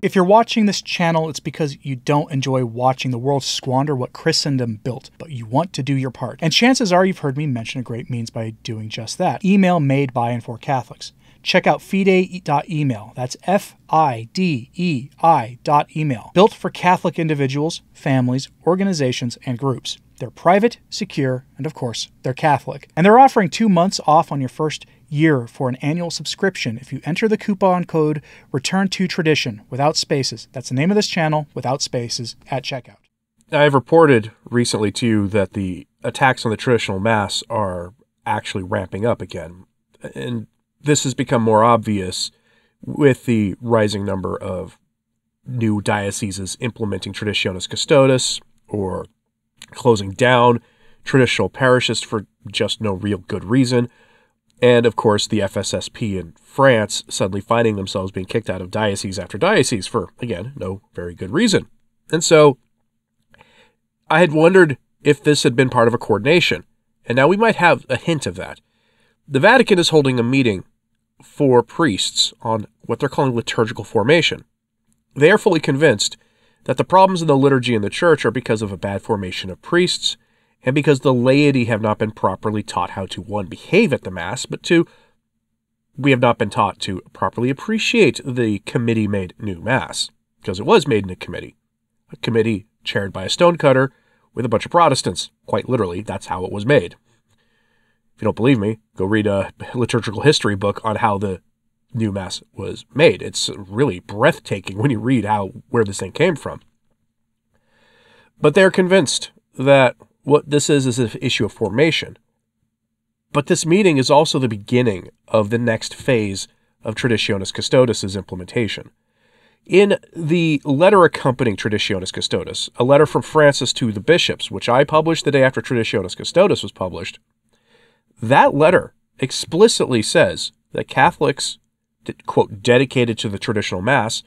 If you're watching this channel, it's because you don't enjoy watching the world squander what Christendom built, but you want to do your part. And chances are you've heard me mention a great means by doing just that. Email made by and for Catholics. Check out fidei.email. That's FIDEI.email. Built for Catholic individuals, families, organizations, and groups. They're private, secure, and of course, they're Catholic. And they're offering 2 months off on your first year for an annual subscription if you enter the coupon code Return2Tradition without spaces. That's the name of this channel, without spaces, at checkout. I've reported recently to you that the attacks on the traditional Mass are actually ramping up again. And this has become more obvious with the rising number of new dioceses implementing Traditionis Custodes or closing down traditional parishes for just no real good reason. And, of course, the FSSP in France suddenly finding themselves being kicked out of diocese after diocese for, again, no very good reason. And so I had wondered if this had been part of a coordination. And now we might have a hint of that. The Vatican is holding a meeting for priests on what they're calling liturgical formation. They are fully convinced that the problems in the liturgy in the church are because of a bad formation of priests and because the laity have not been properly taught how to, one, behave at the Mass, but two, we have not been taught to properly appreciate the committee-made new Mass, because it was made in a committee chaired by a stonecutter with a bunch of Protestants. Quite literally, that's how it was made. If you don't believe me, go read a liturgical history book on how the new Mass was made. It's really breathtaking when you read where this thing came from. But they're convinced that what this is an issue of formation. But this meeting is also the beginning of the next phase of Traditionis Custodes' implementation. In the letter accompanying Traditionis Custodes, a letter from Francis to the bishops, which I published the day after Traditionis Custodes was published, that letter explicitly says that Catholics, quote, dedicated to the traditional Mass,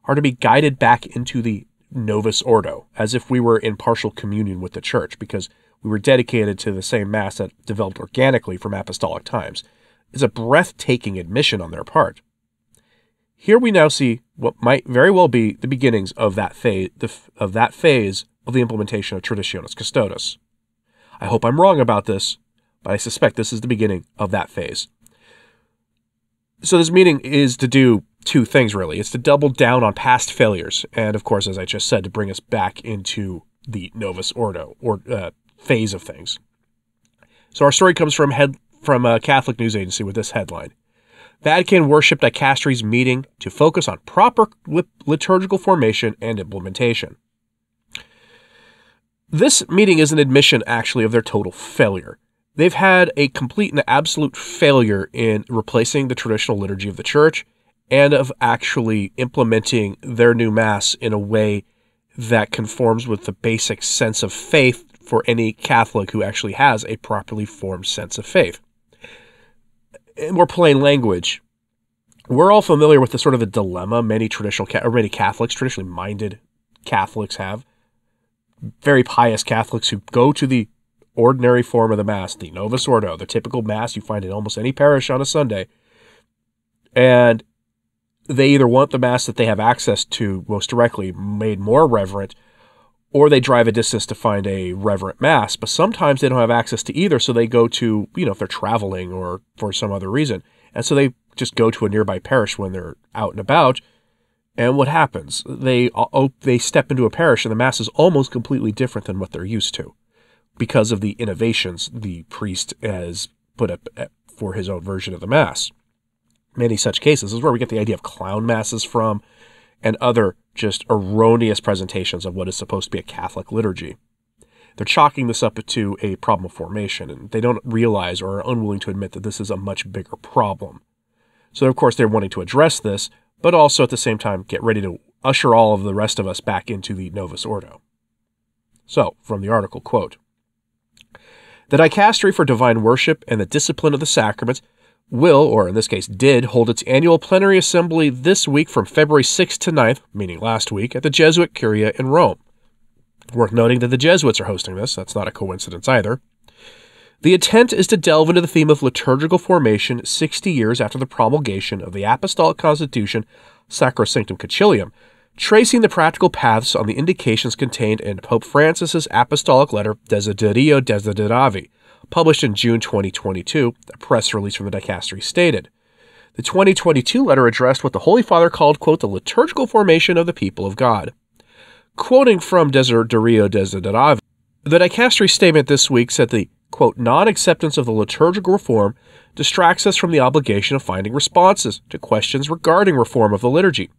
are to be guided back into the Novus Ordo, as if we were in partial communion with the Church, because we were dedicated to the same Mass that developed organically from apostolic times. It's a breathtaking admission on their part. Here we now see what might very well be the beginnings of that phase of the implementation of Traditionis Custodes. I hope I'm wrong about this, but I suspect this is the beginning of that phase. So this meeting is to do two things, really. It's to double down on past failures, and of course, as I just said, to bring us back into the Novus Ordo, or phase of things. So our story comes from a Catholic news agency with this headline. Vatican Worship Dicastery's meeting to focus on proper liturgical formation and implementation. This meeting is an admission, actually, of their total failure. They've had a complete and absolute failure in replacing the traditional liturgy of the Church and of actually implementing their new Mass in a way that conforms with the basic sense of faith for any Catholic who actually has a properly formed sense of faith. In more plain language, we're all familiar with the sort of a dilemma many Catholics, traditionally minded Catholics have. Very pious Catholics who go to the ordinary form of the Mass, the Novus Ordo, the typical Mass you find in almost any parish on a Sunday. And they either want the Mass that they have access to most directly made more reverent, or they drive a distance to find a reverent Mass. But sometimes they don't have access to either, so they go to, if they're traveling or for some other reason. And so they just go to a nearby parish when they're out and about. And what happens? They step into a parish and the Mass is almost completely different than what they're used to, because of the innovations the priest has put up for his own version of the Mass. Many such cases is where we get the idea of clown masses from, and other just erroneous presentations of what is supposed to be a Catholic liturgy. They're chalking this up to a problem of formation, and they don't realize or are unwilling to admit that this is a much bigger problem. So, of course, they're wanting to address this, but also at the same time get ready to usher all of the rest of us back into the Novus Ordo. So, from the article, quote, "The Dicastery for Divine Worship and the Discipline of the Sacraments will, or in this case did, hold its annual plenary assembly this week from February 6th to 9th, meaning last week, at the Jesuit Curia in Rome. Worth noting that the Jesuits are hosting this. That's not a coincidence either. The intent is to delve into the theme of liturgical formation 60 years after the promulgation of the Apostolic Constitution Sacrosanctum Concilium, tracing the practical paths on the indications contained in Pope Francis's apostolic letter Desiderio Desideravi, published in June 2022, a press release from the dicastery stated. The 2022 letter addressed what the Holy Father called, quote, the liturgical formation of the people of God. Quoting from Desiderio Desideravi, the dicastery statement this week said the, quote, non-acceptance of the liturgical reform distracts us from the obligation of finding responses to questions regarding reform of the liturgy.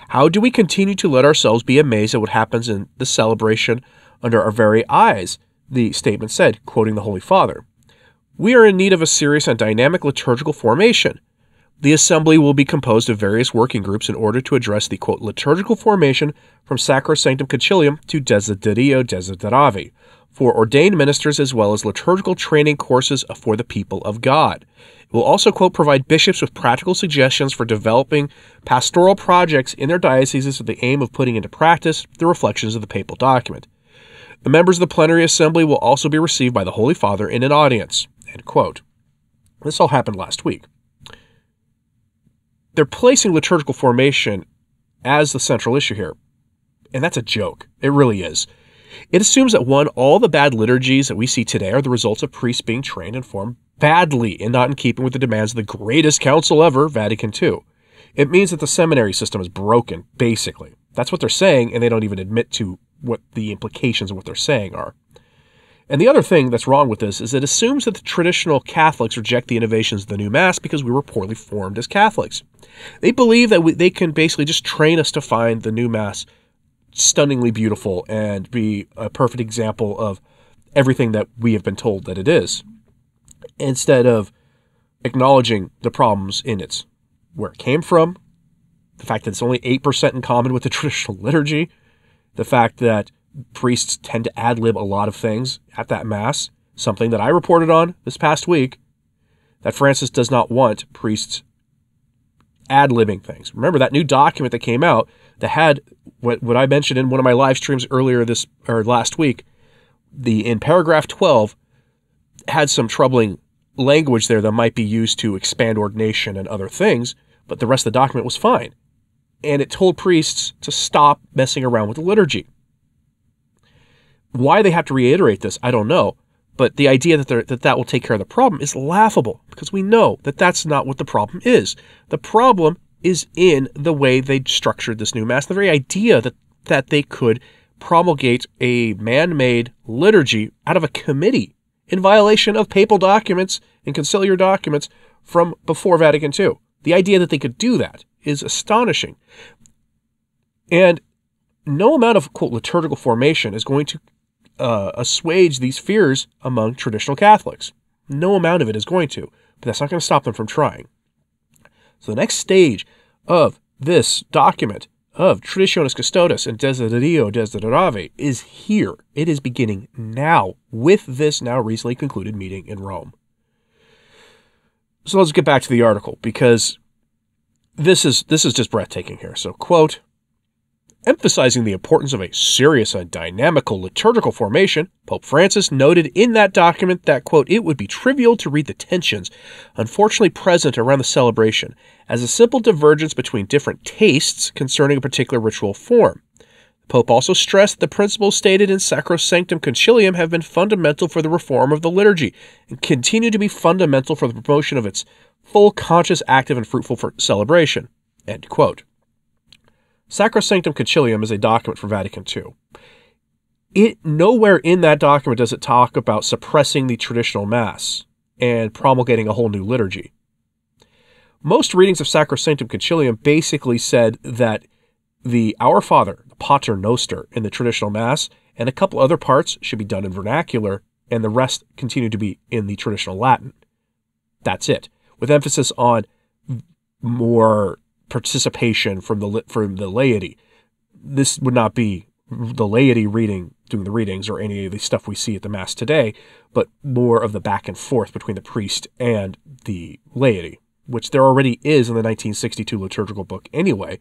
How do we continue to let ourselves be amazed at what happens in the celebration under our very eyes? The statement said, quoting the Holy Father. We are in need of a serious and dynamic liturgical formation. The assembly will be composed of various working groups in order to address the, quote, liturgical formation from Sacrosanctum Concilium to Desiderio Desideravi, for ordained ministers as well as liturgical training courses for the people of God. It will also, quote, provide bishops with practical suggestions for developing pastoral projects in their dioceses with the aim of putting into practice the reflections of the papal document. The members of the plenary assembly will also be received by the Holy Father in an audience, end quote. This all happened last week. They're placing liturgical formation as the central issue here, and that's a joke. It really is. It assumes that, one, all the bad liturgies that we see today are the results of priests being trained and formed badly and not in keeping with the demands of the greatest council ever, Vatican II. It means that the seminary system is broken, basically. That's what they're saying, and they don't even admit to what the implications of what they're saying are. And the other thing that's wrong with this is it assumes that the traditional Catholics reject the innovations of the new Mass because we were poorly formed as Catholics. They believe that they can basically just train us to find the new Mass stunningly beautiful and be a perfect example of everything that we have been told that it is, instead of acknowledging the problems in it, where it came from, the fact that it's only 8% in common with the traditional liturgy, the fact that priests tend to ad-lib a lot of things at that Mass, something that I reported on this past week, that Francis does not want priests ad-libbing things. Remember that new document that came out that had what I mentioned in one of my live streams earlier last week, in paragraph 12, had some troubling language there that might be used to expand ordination and other things, but the rest of the document was fine. And it told priests to stop messing around with the liturgy. Why they have to reiterate this, I don't know, but the idea that will take care of the problem is laughable, because we know that that's not what the problem is. The problem is in the way they structured this new Mass, the very idea that they could promulgate a man-made liturgy out of a committee in violation of papal documents and conciliar documents from before Vatican II. The idea that they could do that is astonishing. And no amount of, quote, liturgical formation is going to assuage these fears among traditional Catholics. No amount of it is going to, but that's not going to stop them from trying. So the next stage of this document of Traditionis Custodes and Desiderio Desideravi is here. It is beginning now with this now recently concluded meeting in Rome. So let's get back to the article, because this is just breathtaking here. So, quote, emphasizing the importance of a serious and dynamical liturgical formation, Pope Francis noted in that document that, quote, it would be trivial to read the tensions unfortunately present around the celebration as a simple divergence between different tastes concerning a particular ritual form. The Pope also stressed that the principles stated in Sacrosanctum Concilium have been fundamental for the reform of the liturgy and continue to be fundamental for the promotion of its full, conscious, active, and fruitful celebration, end quote. Sacrosanctum Concilium is a document from Vatican II. Nowhere in that document does it talk about suppressing the traditional Mass and promulgating a whole new liturgy. Most readings of Sacrosanctum Concilium basically said that the Our Father, the Pater Noster, in the traditional Mass, and a couple other parts should be done in vernacular, and the rest continue to be in the traditional Latin. That's it, with emphasis on more participation from the laity. This would not be the laity doing the readings or any of the stuff we see at the Mass today, but more of the back and forth between the priest and the laity, which there already is in the 1962 liturgical book anyway,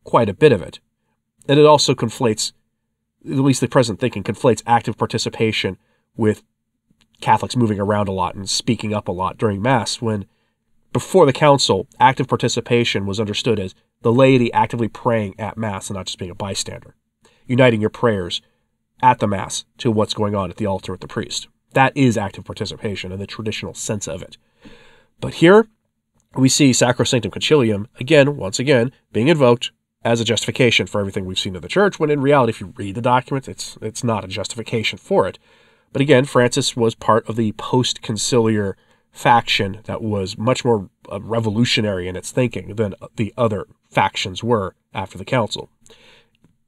quite a bit of it. And it also conflates, at least the present thinking, conflates active participation with Catholics moving around a lot and speaking up a lot during Mass, when before the council, active participation was understood as the laity actively praying at Mass and not just being a bystander, uniting your prayers at the Mass to what's going on at the altar with the priest. That is active participation in the traditional sense of it. But here, we see Sacrosanctum Concilium, once again, being invoked as a justification for everything we've seen in the church, when in reality, if you read the document, it's not a justification for it. But again, Francis was part of the post-conciliar faction that was much more revolutionary in its thinking than the other factions were after the council.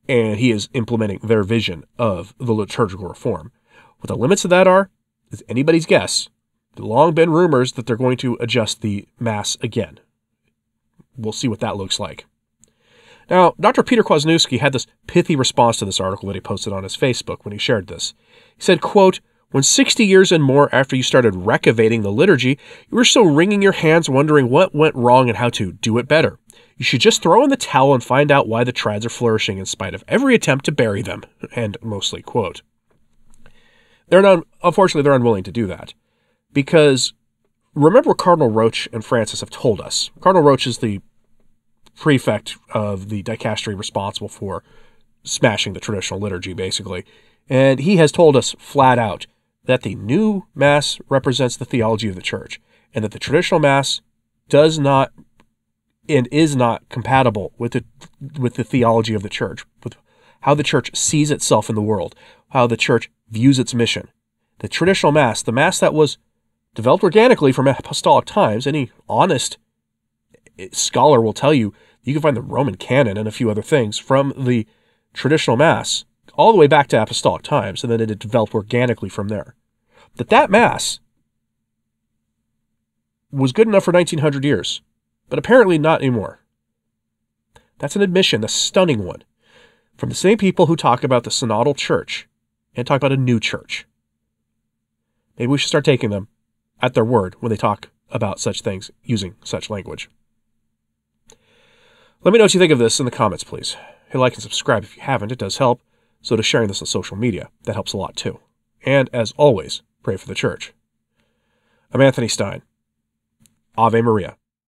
And he is implementing their vision of the liturgical reform. What the limits of that are is anybody's guess. There have long been rumors that they're going to adjust the Mass again. We'll see what that looks like. Now, Dr. Peter Kwasniewski had this pithy response to this article that he posted on his Facebook when he shared this. He said, quote, "When 60 years and more after you started recavating the liturgy, you were still wringing your hands wondering what went wrong and how to do it better. You should just throw in the towel and find out why the trads are flourishing in spite of every attempt to bury them." End mostly quote. Unfortunately, they're unwilling to do that. Because remember what Cardinal Roche and Francis have told us. Cardinal Roche is the prefect of the dicastery responsible for smashing the traditional liturgy, basically. And he has told us flat out that the new Mass represents the theology of the Church, and that the traditional Mass does not and is not compatible with the theology of the Church, with how the Church sees itself in the world, how the Church views its mission. The traditional Mass, the Mass that was developed organically from apostolic times, any honest scholar will tell you, you can find the Roman canon and a few other things from the traditional Mass all the way back to apostolic times, and then it had developed organically from there. That Mass was good enough for 1900 years, but apparently not anymore. That's an admission, a stunning one, from the same people who talk about the synodal church and talk about a new church. Maybe we should start taking them at their word when they talk about such things using such language. Let me know what you think of this in the comments, please. Hit like and subscribe if you haven't. It does help. So does sharing this on social media. That helps a lot too. And as always, pray for the church. I'm Anthony Stine. Ave Maria.